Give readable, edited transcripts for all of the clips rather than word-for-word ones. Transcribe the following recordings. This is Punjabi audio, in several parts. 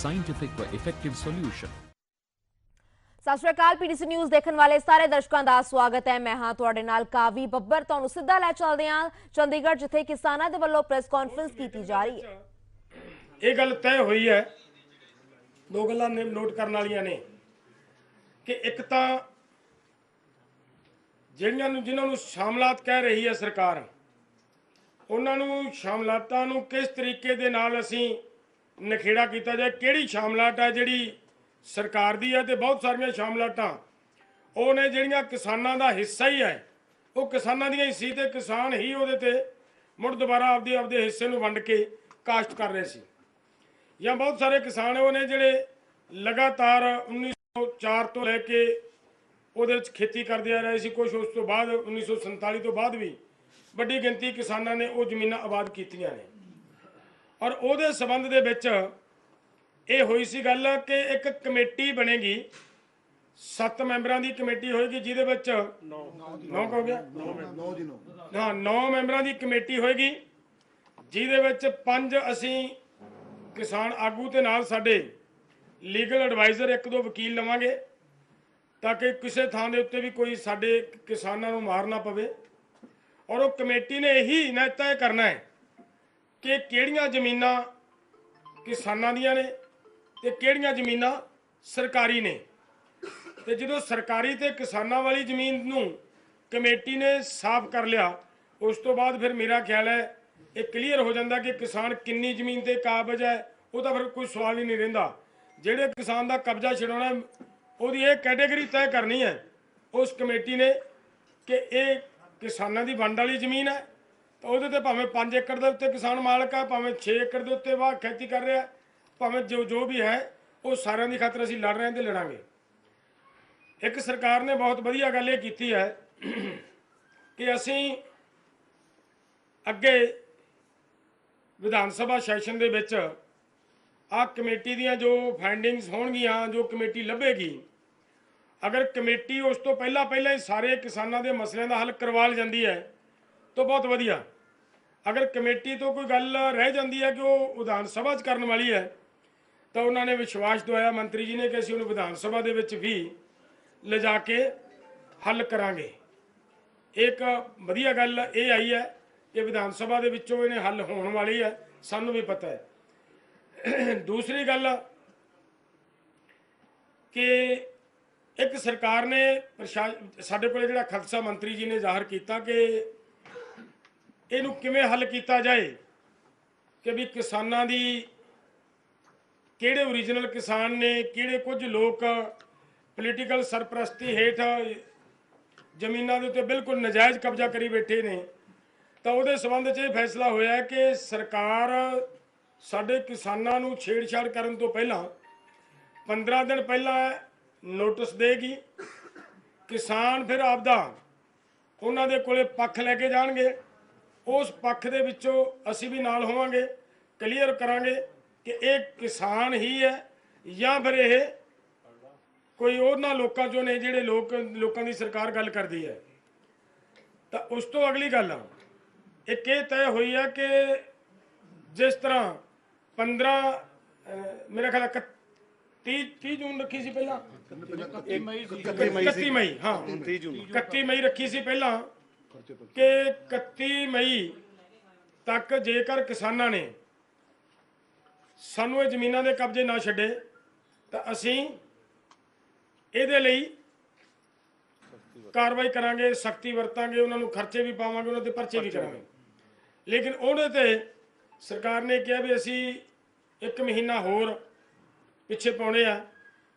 scientific or effective solution. ਸਤਿ ਸ਼੍ਰੀ ਅਕਾਲ। ਪੀਡੀਸੀ ਨਿਊਜ਼ ਦੇਖਣ ਵਾਲੇ ਸਾਰੇ ਦਰਸ਼ਕਾਂ ਦਾ ਸਵਾਗਤ ਹੈ। ਮੈਂ ਹਾਂ ਤੁਹਾਡੇ ਨਾਲ ਕਾਵੀ ਬੱਬਰ। ਤੁਹਾਨੂੰ ਸਿੱਧਾ ਲੈ ਚੱਲਦੇ ਹਾਂ ਚੰਡੀਗੜ੍ਹ, ਜਿੱਥੇ ਕਿਸਾਨਾਂ ਦੇ ਵੱਲੋਂ ਪ੍ਰੈਸ ਕਾਨਫਰੰਸ ਕੀਤੀ ਜਾ ਰਹੀ ਹੈ। ਇਹ ਗੱਲ ਤੈਅ ਹੋਈ ਹੈ, ਦੋ ਗੱਲਾਂ ਨੇ ਨੋਟ ਕਰਨ ਵਾਲੀਆਂ ਨੇ ਕਿ ਇੱਕ ਤਾਂ ਜਿਨ੍ਹਾਂ ਨੂੰ ਸ਼ਾਮਲਾਤ ਕਹਿ ਰਹੀ ਹੈ ਸਰਕਾਰ, ਉਹਨਾਂ ਨੂੰ ਸ਼ਾਮਲਾਤਾਂ ਨੂੰ ਕਿਸ ਤਰੀਕੇ ਦੇ ਨਾਲ ਅਸੀਂ ਨਖੇੜਾ ਕੀਤਾ ਜਾਏ। ਕਿਹੜੀ ਸ਼ਾਮਲਾਤ ਹੈ ਜਿਹੜੀ ਸਰਕਾਰ ਦੀ ਹੈ, ਤੇ ਬਹੁਤ ਸਾਰੀਆਂ ਸ਼ਾਮਲਾਤਾਂ ਉਹ ਨੇ ਜਿਹੜੀਆਂ ਕਿਸਾਨਾਂ ਦਾ ਹਿੱਸਾ ਹੀ ਹੈ, ਉਹ ਕਿਸਾਨਾਂ ਦੀਆਂ ਹੀ ਸੀ ਤੇ ਕਿਸਾਨ ਹੀ ਉਹਦੇ ਤੇ ਮੁੜ ਦੁਬਾਰਾ ਆਪਦੇ ਹਿੱਸੇ ਨੂੰ ਵੰਡ ਕੇ ਕਾਸ਼ਤ ਕਰ ਰਹੇ ਸੀ। ਜਾਂ ਬਹੁਤ ਸਾਰੇ ਕਿਸਾਨ ਉਹ ਨੇ ਜਿਹੜੇ ਲਗਾਤਾਰ 1904 ਤੋਂ ਲੈ ਕੇ ਉਹਦੇ ਵਿੱਚ ਖੇਤੀ ਕਰਦੇ ਆ ਰਹੇ ਸੀ। ਕੁਛ ਉਸ ਤੋਂ ਬਾਅਦ 1947 ਤੋਂ ਬਾਅਦ ਵੀ ਵੱਡੀ ਗਿਣਤੀ ਕਿਸਾਨਾਂ ਨੇ ਉਹ ਜ਼ਮੀਨਾਂ ਆਬਾਦ ਕੀਤੀਆਂ ਨੇ। ਔਰ ਉਹਦੇ ਸੰਬੰਧ ਦੇ ਵਿੱਚ ਇਹ ਹੋਈ ਸੀ ਗੱਲ ਕਿ ਇੱਕ ਕਮੇਟੀ ਬਣੇਗੀ, 7 ਮੈਂਬਰਾਂ ਦੀ ਕਮੇਟੀ ਹੋਏਗੀ, ਜਿਹਦੇ ਵਿੱਚ 9 ਮੈਂਬਰਾਂ ਦੀ ਕਮੇਟੀ ਹੋਏਗੀ, ਜਿਹਦੇ ਵਿੱਚ 5 ਅਸੀਂ ਕਿਸਾਨ ਆਗੂ ਤੇ ਨਾਲ ਸਾਡੇ ਲੀਗਲ ਐਡਵਾਈਜ਼ਰ 1-2 ਵਕੀਲ ਲਵਾਂਗੇ, ਤਾਂ ਕਿ ਕਿਸੇ ਥਾਂ ਦੇ ਉੱਤੇ ਵੀ ਕੋਈ ਸਾਡੇ ਕਿਸਾਨਾਂ ਨੂੰ ਮਾਰ ਨਾ ਪਵੇ। ਔਰ ਉਹ ਕਮੇਟੀ ਨੇ ਇਹੀ ਤੈਅ ਕਰਨਾ ਹੈ ਕਿ ਕਿਹੜੀਆਂ ਜ਼ਮੀਨਾਂ ਕਿਸਾਨਾਂ ਦੀਆਂ ਨੇ ਤੇ ਕਿਹੜੀਆਂ ਜ਼ਮੀਨਾਂ ਸਰਕਾਰੀ ਨੇ। ਤੇ ਜਦੋਂ ਸਰਕਾਰੀ ਤੇ ਕਿਸਾਨਾਂ ਵਾਲੀ ਜ਼ਮੀਨ ਨੂੰ ਕਮੇਟੀ ਨੇ ਸਾਫ਼ ਕਰ ਲਿਆ, ਉਸ ਤੋਂ ਬਾਅਦ ਫਿਰ ਮੇਰਾ ਖਿਆਲ ਹੈ ਇਹ ਕਲੀਅਰ ਹੋ ਜਾਂਦਾ ਕਿ ਕਿਸਾਨ ਕਿੰਨੀ ਜ਼ਮੀਨ ਤੇ ਕਾਬਜ਼ ਹੈ। ਉਹਦਾ ਫਿਰ ਕੋਈ ਸਵਾਲ ਹੀ ਨਹੀਂ ਰਹਿੰਦਾ। ਜਿਹੜੇ ਕਿਸਾਨ ਦਾ ਕਬਜ਼ਾ ਛਡਾਉਣਾ, ਉਹਦੀ ਇਹ ਕੈਟੇਗਰੀ ਤੈਅ ਕਰਨੀ ਹੈ ਉਸ ਕਮੇਟੀ ਨੇ ਕਿ ਇਹ ਕਿਸਾਨਾਂ ਦੀ ਵੰਡ ਵਾਲੀ ਜ਼ਮੀਨ ਹੈ, ਤਾਂ ਉਹਦੇ ਤੇ ਭਾਵੇਂ 5 ਏਕੜ ਦੇ ਉੱਤੇ ਕਿਸਾਨ ਮਾਲਕ ਹੈ, ਭਾਵੇਂ 6 ਏਕੜ ਦੇ ਉੱਤੇ ਵਾਹ ਖੇਤੀ ਕਰ ਰਿਹਾ, ਭਾਵੇਂ ਜੋ ਵੀ ਹੈ, ਉਹ ਸਾਰਿਆਂ ਦੀ ਖਾਤਰ ਅਸੀਂ ਲੜ ਰਹੇ ਹਾਂ ਤੇ ਲੜਾਂਗੇ। ਇੱਕ ਸਰਕਾਰ ਨੇ ਬਹੁਤ ਵਧੀਆ ਗੱਲ ਇਹ ਕੀਤੀ ਹੈ ਕਿ ਅਸੀਂ ਅੱਗੇ ਵਿਧਾਨ ਸਭਾ ਸੈਸ਼ਨ ਦੇ ਵਿੱਚ ਆਹ ਕਮੇਟੀ ਦੀਆਂ ਜੋ ਫਾਈਂਡਿੰਗਸ ਹੋਣਗੀਆਂ, ਜੋ ਕਮੇਟੀ ਲੱਭੇਗੀ, ਅਗਰ ਕਮੇਟੀ ਉਸ ਤੋਂ ਪਹਿਲਾਂ ਹੀ ਸਾਰੇ ਕਿਸਾਨਾਂ ਦੇ ਮਸਲਿਆਂ ਦਾ ਹੱਲ ਕਰਵਾ ਜਾਂਦੀ ਹੈ ਤਾਂ ਬਹੁਤ ਵਧੀਆ। ਅਗਰ ਕਮੇਟੀ ਤੋਂ ਕੋਈ ਗੱਲ ਰਹਿ ਜਾਂਦੀ ਹੈ ਕਿ ਉਹ ਵਿਧਾਨ ਸਭਾ 'ਚ ਕਰਨ ਵਾਲੀ ਹੈ, ਤਾਂ ਉਹਨਾਂ ਨੇ ਵਿਸ਼ਵਾਸ ਦਵਾਇਆ ਮੰਤਰੀ ਜੀ ਨੇ ਕਿ ਅਸੀਂ ਉਹਨੂੰ ਵਿਧਾਨ ਸਭਾ ਦੇ ਵਿੱਚ ਵੀ ਲਿਜਾ ਕੇ ਹੱਲ ਕਰਾਂਗੇ। ਇੱਕ ਵਧੀਆ ਗੱਲ ਇਹ ਆਈ ਹੈ ਕਿ ਵਿਧਾਨ ਸਭਾ ਦੇ ਵਿੱਚੋਂ ਇਹਨੇ ਹੱਲ ਹੋਣ ਵਾਲੀ ਹੈ, ਸਾਨੂੰ ਵੀ ਪਤਾ ਹੈ। ਦੂਸਰੀ ਗੱਲ ਕਿ ਇੱਕ ਸਰਕਾਰ ਨੇ ਸਾਡੇ ਕੋਲ ਜਿਹੜਾ ਖਦਸ਼ਾ ਮੰਤਰੀ ਜੀ ਨੇ ਜ਼ਾਹਰ ਕੀਤਾ ਕਿ ਇਹਨੂੰ ਕਿਵੇਂ ਹੱਲ ਕੀਤਾ ਜਾਏ, ਕਿ ਵੀ ਕਿਸਾਨਾਂ ਦੀ ਕਿਹੜੇ ਓਰੀਜਨਲ ਕਿਸਾਨ ਨੇ, ਕਿਹੜੇ ਕੁਝ ਲੋਕ ਪੋਲੀਟੀਕਲ ਸਰਪ੍ਰਸਤੀ ਹੇਠ ਜ਼ਮੀਨਾਂ ਦੇ ਉੱਤੇ ਬਿਲਕੁਲ ਨਜਾਇਜ਼ ਕਬਜ਼ਾ ਕਰੀ ਬੈਠੇ ਨੇ। ਤਾਂ ਉਹਦੇ ਸੰਬੰਧ 'ਚ ਇਹ ਫੈਸਲਾ ਹੋਇਆ ਕਿ ਸਰਕਾਰ ਸਾਡੇ ਕਿਸਾਨਾਂ ਨੂੰ ਛੇੜਛਾੜ ਕਰਨ ਤੋਂ ਪਹਿਲਾਂ 15 ਦਿਨ ਪਹਿਲਾਂ ਨੋਟਿਸ ਦੇਗੀ। ਕਿਸਾਨ ਫਿਰ ਆਪਦਾ ਉਹਨਾਂ ਦੇ ਕੋਲੇ ਪੱਖ ਲੈ ਕੇ ਜਾਣਗੇ, ਉਸ ਪੱਖ ਦੇ ਵਿੱਚੋਂ ਅਸੀਂ ਵੀ ਨਾਲ ਹੋਵਾਂਗੇ, ਕਲੀਅਰ ਕਰਾਂਗੇ ਕਿ ਇਹ ਕਿਸਾਨ ਹੀ ਹੈ ਜਾਂ ਫਿਰ ਇਹ ਕੋਈ ਉਹਨਾਂ ਲੋਕਾਂ 'ਚੋਂ ਨੇ ਜਿਹੜੇ ਲੋਕਾਂ ਦੀ ਸਰਕਾਰ ਗੱਲ ਕਰਦੀ ਹੈ। ਤਾਂ ਉਸ ਤੋਂ ਅਗਲੀ ਗੱਲ ਇੱਕ ਇਹ ਤੈਅ ਹੋਈ ਹੈ ਕਿ ਜਿਸ ਤਰ੍ਹਾਂ 15 ਮੇਰਾ ਖਿਆਲ 30 ਜੂਨ ਰੱਖੀ ਸੀ ਪਹਿਲਾਂ, 31 ਮਈ, ਹਾਂ 31 ਮਈ ਰੱਖੀ ਸੀ ਪਹਿਲਾਂ, ਕਿ 31 ਮਈ ਤੱਕ ਜੇਕਰ ਕਿਸਾਨਾਂ ਨੇ ਸਾਨੂੰ ਇਹ ਜ਼ਮੀਨਾਂ ਦੇ ਕਬਜ਼ੇ ਨਾ ਛੱਡੇ ਤਾਂ ਅਸੀਂ ਇਹਦੇ ਲਈ ਕਾਰਵਾਈ ਕਰਾਂਗੇ, ਸਖਤੀ ਵਰਤਾਂਗੇ, ਉਹਨਾਂ ਨੂੰ ਖਰਚੇ ਵੀ ਪਾਵਾਂਗੇ, ਉਹਨਾਂ ਦੇ ਪਰਚੇ ਵੀ ਕਰਾਂਗੇ। ਲੇਕਿਨ ਉਹਦੇ ਤੇ ਸਰਕਾਰ ਨੇ ਕਿਹਾ ਵੀ ਅਸੀਂ 1 ਮਹੀਨਾ ਹੋਰ ਪਿੱਛੇ ਪਾਉਣੇ ਆ।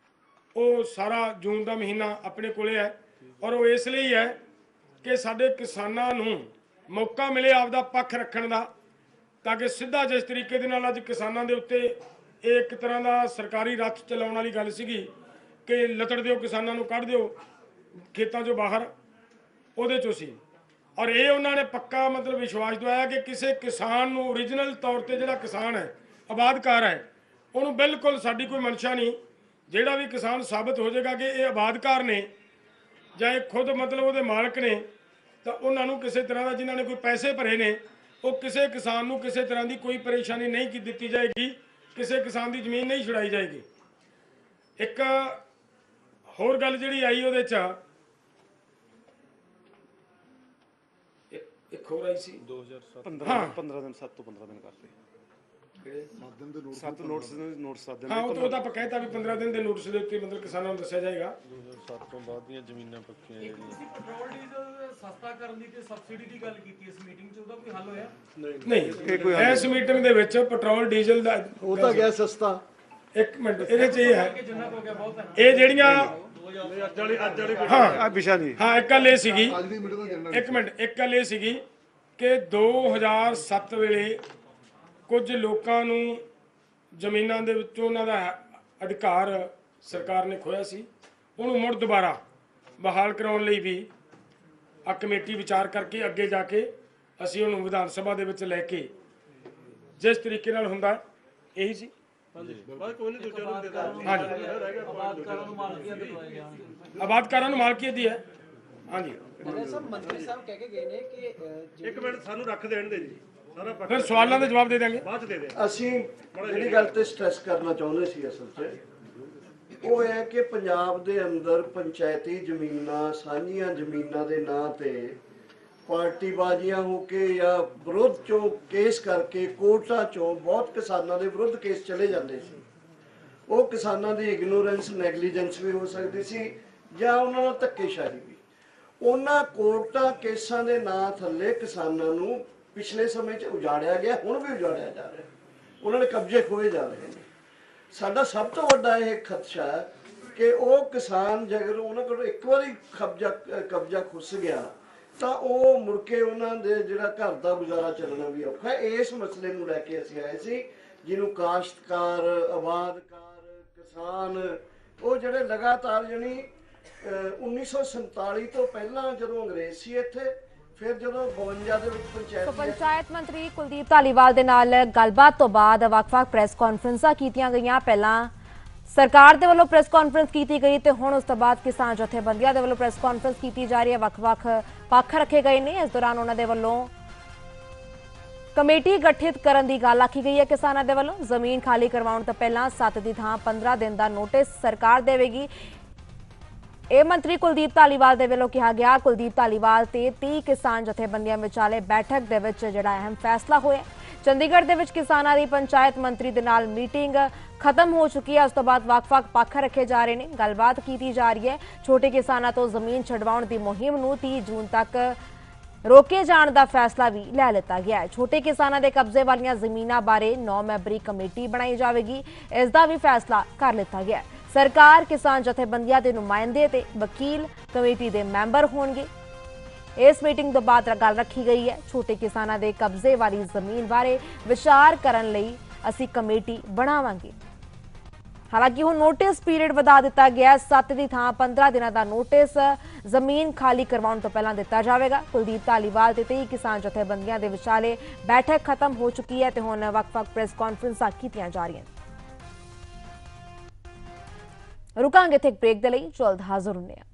ਉਹ ਸਾਰਾ ਜੂਨ ਦਾ ਮਹੀਨਾ ਆਪਣੇ ਕੋਲੇ ਹੈ, ਔਰ ਉਹ ਇਸ ਲਈ ਹੈ ਕਿ ਸਾਡੇ ਕਿਸਾਨਾਂ ਨੂੰ ਮੌਕਾ ਮਿਲੇ ਆਪਦਾ ਪੱਖ ਰੱਖਣ ਦਾ, ਤਾਂ ਕਿ ਸਿੱਧਾ ਜਿਸ ਤਰੀਕੇ ਦੇ ਨਾਲ ਅੱਜ ਕਿਸਾਨਾਂ ਦੇ ਉੱਤੇ ਇਹ ਇੱਕ ਤਰ੍ਹਾਂ ਦਾ ਸਰਕਾਰੀ ਰੱਥ ਚਲਾਉਣ ਵਾਲੀ ਗੱਲ ਸੀਗੀ ਕਿ ਲੱਤੜ ਦਿਓ, ਕਿਸਾਨਾਂ ਨੂੰ ਕੱਢ ਦਿਓ ਖੇਤਾਂ 'ਚੋਂ ਬਾਹਰ, ਉਹਦੇ 'ਚੋਂ ਸੀ। ਔਰ ਇਹ ਉਹਨਾਂ ਨੇ ਪੱਕਾ ਮਤਲਬ ਵਿਸ਼ਵਾਸ ਦਵਾਇਆ ਕਿ ਕਿਸੇ ਕਿਸਾਨ ਨੂੰ ਓਰੀਜਨਲ ਤੌਰ ਤੇ ਜਿਹੜਾ ਕਿਸਾਨ ਹੈ, ਆਬਾਦਕਾਰ ਹੈ, ਉਹਨੂੰ ਬਿਲਕੁਲ ਸਾਡੀ ਕੋਈ ਮਨਸ਼ਾ ਨਹੀਂ। ਜਿਹੜਾ ਵੀ ਕਿਸਾਨ ਸਾਬਤ ਹੋ ਜਾਏਗਾ ਕਿ ਇਹ ਆਬਾਦਕਾਰ ਨੇ ਜਾਂ ਇਹ ਖੁਦ ਮਤਲਬ ਉਹਦੇ ਮਾਲਕ ਨੇ, ਤਾਂ ਉਹਨਾਂ ਨੂੰ ਕਿਸੇ ਤਰ੍ਹਾਂ ਦਾ, ਜਿਨ੍ਹਾਂ ਨੇ ਕੋਈ ਪੈਸੇ ਭਰੇ ਨੇ, ਉਹ ਕਿਸੇ ਕਿਸਾਨ ਨੂੰ ਕਿਸੇ ਤਰ੍ਹਾਂ ਦੀ ਕੋਈ ਪਰੇਸ਼ਾਨੀ ਨਹੀਂ ਦਿੱਤੀ ਜਾਏਗੀ ਕਿਸੇ ਕਿਸਾਨ ਦੀ ਜ਼ਮੀਨ ਨਹੀਂ ਛੁਡਾਈ ਜਾਏਗੀ। ਇੱਕ ਹੋਰ ਗੱਲ ਜਿਹੜੀ ਆਈ ਉਹਦੇ 'ਚ ਇੱਕ ਹੋਰ ਆਈ ਸੀ 15 ਦਿਨ 7 ਤੋਂ 15 ਦਿਨ ਕਰਤੇ 7 ਨੋਟਿਸ 7 ਦਿਨ ਹਾਂ ਉਹ ਤਾਂ ਆਪਾਂ ਕਹਿਤਾ ਵੀ 15 ਦਿਨ ਦੇ ਨੋਟਿਸ ਦੇ ਉੱਤੇ ਮਤਲਬ ਕਿਸਾਨਾਂ ਨੂੰ ਦੱਸਿਆ ਜਾਏਗਾ। 2007 ਤੋਂ ਬਾਅਦ ਦੀਆਂ ਜ਼ਮੀਨਾਂ ਪੱਕੀਆਂ ਜਿਹੜੀਆਂ ਤੁਸੀਂ ਪੈਟਰੋਲ ਡੀਜ਼ਲ ਸਸਤਾ ਕਰਨ ਦੀ ਤੇ ਸਬਸਿਡੀ ਦੀ ਗੱਲ ਕੀਤੀ ਇਸ ਮੀਟਿੰਗ 'ਚ, ਉਹਦਾ ਕੋਈ ਹੱਲ ਹੋਇਆ? ਨਹੀਂ, ਇਸ ਮੀਟਿੰਗ ਦੇ ਵਿੱਚ ਪੈਟਰੋਲ ਡੀਜ਼ਲ ਦਾ ਉਹ ਤਾਂ ਗਿਆ ਸਸਤਾ। ਇੱਕ ਮਿੰਟ, ਇਹਦੇ 'ਚ ਇਹ ਹੈ ਕਿ ਜਿੰਨਾ ਹੋ ਗਿਆ ਬਹੁਤ ਹੈ। ਇਹ ਜਿਹੜੀਆਂ ਆ ਵਿਸ਼ਾ ਨਹੀਂ ਹਾਂ ਇੱਕ ਗੱਲ ਇਹ ਸੀਗੀ, ਇੱਕ ਮਿੰਟ, ਇੱਕ ਗੱਲ ਇਹ ਸੀਗੀ ਕਿ 2007 ਵੇਲੇ ਕੁਝ ਲੋਕਾਂ ਨੂੰ ਜ਼ਮੀਨਾਂ ਦੇ ਵਿੱਚੋਂ ਉਹਨਾਂ ਦਾ ਅਧਿਕਾਰ ਸਰਕਾਰ ਨੇ ਖੋਇਆ ਸੀ, ਉਹਨੂੰ ਮੁੜ ਦੁਬਾਰਾ ਬਹਾਲ ਕਰਾਉਣ ਲਈ ਵੀ ਆ ਕਮੇਟੀ ਵਿਚਾਰ ਕਰਕੇ ਅੱਗੇ ਜਾ ਕੇ ਅਸੀਂ ਉਹਨੂੰ ਵਿਧਾਨ ਸਭਾ ਦੇ ਵਿੱਚ ਲੈ ਕੇ ਜਿਸ ਤਰੀਕੇ ਨਾਲ ਹੁੰਦਾ ਇਹੀ ਸੀ। ਆਬਾਦਕਾਰਾਂ ਨੂੰ ਮਾਲਕੀਅਤ ਦੀ ਹੈ। ਹਾਂਜੀ ਮੰਤਰੀ ਸਾਹਿਬ ਕਹਿ ਕੇ ਗਏ ਨੇ ਕਿ ਇੱਕ ਮਿੰਟ ਸਾਨੂੰ ਰੱਖ ਦੇਣ ਦੇ ਜੀ, ਸਾਰਾ ਫਿਰ ਸਵਾਲਾਂ ਦੇ ਜਵਾਬ ਦੇ ਦਾਂਗੇ। ਬਾਅਦ ਦੇ ਦੇ। ਅਸੀਂ ਜਿਹੜੀ ਗੱਲ ਤੇ ਸਟ੍ਰੈਸ ਕਰਨਾ ਚਾਹੁੰਦੇ ਸੀ ਅਸਲ 'ਚ ਉਹ ਹੈ ਕਿ ਪੰਜਾਬ ਦੇ ਅੰਦਰ ਪੰਚਾਇਤੀ ਜ਼ਮੀਨਾਂ, ਸਾਂਝੀਆਂ ਜ਼ਮੀਨਾਂ ਦੇ ਨਾਂ ਤੇ ਪਾਰਟੀਬਾਜ਼ੀਆਂ ਹੋ ਕੇ ਜਾਂ ਵਿਰੋਧ ਚੋਂ ਕੇਸ ਕਰਕੇ ਕੋਰਟਾਂ ਚੋਂ ਬਹੁਤ ਕਿਸਾਨਾਂ ਦੇ ਵਿਰੁੱਧ ਕੇਸ ਚਲੇ ਜਾਂਦੇ ਸੀ। ਉਹ ਕਿਸਾਨਾਂ ਦੀ ਇਗਨੋਰੈਂਸ, ਨੈਗਲੀਜੈਂਸ ਵੀ ਹੋ ਸਕਦੀ ਸੀ ਜਾਂ ਉਹਨਾਂ ਨਾਲ ਧੱਕੇਸ਼ਾਹੀ ਵੀ। ਉਹਨਾਂ ਕੋਰਟਾਂ ਕੇਸਾਂ ਦੇ ਨਾਂ ਥੱਲੇ ਕਿਸਾਨਾਂ ਨੂੰ ਪਿਛਲੇ ਸਮੇਂ 'ਚ ਉਜਾੜਿਆ ਗਿਆ, ਹੁਣ ਵੀ ਉਜਾੜਿਆ ਜਾ ਰਿਹਾ, ਉਹਨਾਂ ਦੇ ਕਬਜ਼ੇ ਖੋਏ ਜਾ ਰਹੇ ਨੇ। ਸਾਡਾ ਸਭ ਤੋਂ ਵੱਡਾ ਇਹ ਖਦਸ਼ਾ ਹੈ ਕਿ ਉਹ ਕਿਸਾਨ ਜੇਕਰ ਉਹਨਾਂ ਕੋਲ ਇੱਕ ਵਾਰੀ ਕਬਜ਼ਾ ਖੁੱਸ ਗਿਆ ਤਾਂ ਉਹ ਮੁੜ ਕੇ ਉਹਨਾਂ ਦੇ ਜਿਹੜਾ ਘਰ ਦਾ ਗੁਜ਼ਾਰਾ ਚੱਲਣਾ ਵੀ ਔਖਾ ਹੈ। ਇਸ ਮਸਲੇ ਨੂੰ ਲੈ ਕੇ ਅਸੀਂ ਆਏ ਸੀ, ਜਿਹਨੂੰ ਕਾਸ਼ਤਕਾਰ, ਆਬਾਦਕਾਰ, ਕਿਸਾਨ ਉਹ ਜਿਹੜੇ ਲਗਾਤਾਰ ਜਾਣੀ 1947 ਤੋਂ ਪਹਿਲਾਂ ਜਦੋਂ ਅੰਗਰੇਜ਼ ਸੀ ਇੱਥੇ, ਫਿਰ ਜਦੋਂ 52 ਦੇ ਵਿੱਚ ਪੰਚਾਇਤ ਮੰਤਰੀ ਕੁਲਦੀਪ ਧਾਲੀਵਾਲ ਦੇ ਨਾਲ ਗੱਲਬਾਤ ਤੋਂ ਬਾਅਦ ਵੱਖ-ਵੱਖ ਪ੍ਰੈਸ ਕਾਨਫਰੰਸਾਂ ਕੀਤੀਆਂ ਗਈਆਂ। ਪਹਿਲਾਂ ਸਰਕਾਰ ਦੇ ਵੱਲੋਂ ਪ੍ਰੈਸ ਕਾਨਫਰੰਸ ਕੀਤੀ ਗਈ ਤੇ ਹੁਣ ਉਸ ਤੋਂ ਬਾਅਦ ਕਿਸਾਨ ਜਥੇਬੰਦੀਆਂ ਦੇ ਵੱਲੋਂ ਪ੍ਰੈਸ ਕਾਨਫਰੰਸ ਕੀਤੀ ਜਾ ਰਹੀ ਹੈ। ਵੱਖ-ਵੱਖ ਪੱਖ ਰੱਖੇ ਗਏ ਨੇ। ਇਸ ਦੌਰਾਨ ਉਹਨਾਂ ਦੇ ਵੱਲੋਂ ਕਮੇਟੀ ਗਠਿਤ ਕਰਨ ਦੀ ਗੱਲ ਆਖੀ ਗਈ ਹੈ। ਕਿਸਾਨਾਂ ਦੇ ਵੱਲੋਂ ਜ਼ਮੀਨ ਖਾਲੀ ਕਰਵਾਉਣ ਤੋਂ ਪਹਿਲਾਂ 7 ਦੀ ਥਾਂ 15 ਦਿਨ ਦਾ ਨੋਟਿਸ ਸਰਕਾਰ ਦੇਵੇਗੀ। ਇਹ ਮੰਤਰੀ ਕੁਲਦੀਪ ਧਾਲੀਵਾਲ ਦੇ ਵੱਲੋਂ ਕਿਹਾ ਗਿਆ। ਕੁਲਦੀਪ ਧਾਲੀਵਾਲ ਤੇ 30 ਕਿਸਾਨ ਜਥੇਬੰਦੀਆਂ ਵਿਚਾਲੇ ਬੈਠਕ ਦੇ ਵਿੱਚ ਜਿਹੜਾ ਅਹਿਮ ਫੈਸਲਾ ਹੋਇਆ। ਚੰਡੀਗੜ੍ਹ ਦੇ ਵਿੱਚ ਕਿਸਾਨਾਂ ਦੀ ਪੰਚਾਇਤ ਮੰਤਰੀ ਦੇ ਨਾਲ ਮੀਟਿੰਗ ਖਤਮ ਹੋ ਚੁੱਕੀ ਹੈ। ਉਸ ਤੋਂ ਬਾਅਦ ਵੱਖ-ਵੱਖ ਪੱਖ ਰੱਖੇ ਜਾ ਰਹੇ ਨੇ, ਗੱਲਬਾਤ ਕੀਤੀ ਜਾ ਰਹੀ ਹੈ। ਛੋਟੇ ਕਿਸਾਨਾਂ ਤੋਂ ਜ਼ਮੀਨ ਛਡਵਾਉਣ ਦੀ ਮੁਹਿੰਮ ਨੂੰ 30 ਜੂਨ ਤੱਕ ਰੋਕੇ ਜਾਣ ਦਾ ਫੈਸਲਾ ਵੀ ਲੈ ਲਿੱਤਾ ਗਿਆ ਹੈ। ਛੋਟੇ ਕਿਸਾਨਾਂ ਦੇ ਕਬਜ਼ੇ ਵਾਲੀਆਂ ਜ਼ਮੀਨਾਂ ਬਾਰੇ 9 ਮੈਂਬਰੀ ਕਮੇਟੀ ਬਣਾਈ ਜਾਵੇਗੀ, ਇਸ ਦਾ ਵੀ ਫੈਸਲਾ ਕਰ ਲਿੱਤਾ ਗਿਆ ਹੈ। ਸਰਕਾਰ, ਕਿਸਾਨ ਜਥੇਬੰਦੀਆਂ ਦੇ ਨੁਮਾਇੰਦੇ ਤੇ ਵਕੀਲ ਕਮੇਟੀ ਦੇ ਮੈਂਬਰ ਹੋਣਗੇ। ਇਸ ਮੀਟਿੰਗ ਤੋਂ ਬਾਅਦ ਗੱਲ ਰੱਖੀ ਗਈ ਹੈ ਛੋਟੇ ਕਿਸਾਨਾਂ ਦੇ ਕਬਜ਼ੇ ਵਾਲੀ ਜ਼ਮੀਨ ਬਾਰੇ ਵਿਚਾਰ ਕਰਨ ਲਈ ਅਸੀਂ ਕਮੇਟੀ ਬਣਾਵਾਂਗੇ। ਹਾਲਾਂਕਿ ਹੁਣ ਨੋਟਿਸ ਪੀਰੀਅਡ ਵਧਾ ਦਿੱਤਾ ਗਿਆ। 7 ਦੀ ਥਾਂ 15 ਦਿਨਾਂ ਦਾ ਨੋਟਿਸ ਜ਼ਮੀਨ ਖਾਲੀ ਕਰਵਾਉਣ ਤੋਂ ਪਹਿਲਾਂ ਦਿੱਤਾ ਜਾਵੇਗਾ। ਕੁਲਦੀਪ ਧਾਲੀਵਾਲ ਤੇ 23 ਕਿਸਾਨ ਜਥੇਬੰਦੀਆਂ ਦੇ ਵਿਚਾਲੇ ਬੈਠਕ ਖਤਮ ਹੋ ਚੁੱਕੀ ਹੈ ਤੇ ਹੁਣ ਵੱਖ-ਵੱਖ ਪ੍ਰੈਸ ਕਾਨਫਰੰਸਾਂ ਕੀਤੀਆਂ ਜਾ ਰਹੀਆਂ। ਰੁਕਾਂਗੇ ਇੱਥੇ ਇੱਕ ਬ੍ਰੇਕ ਦੇ ਲਈ, ਜਲਦ ਹਾਜ਼ਰ ਹੁੰਦੇ ਹਾਂ।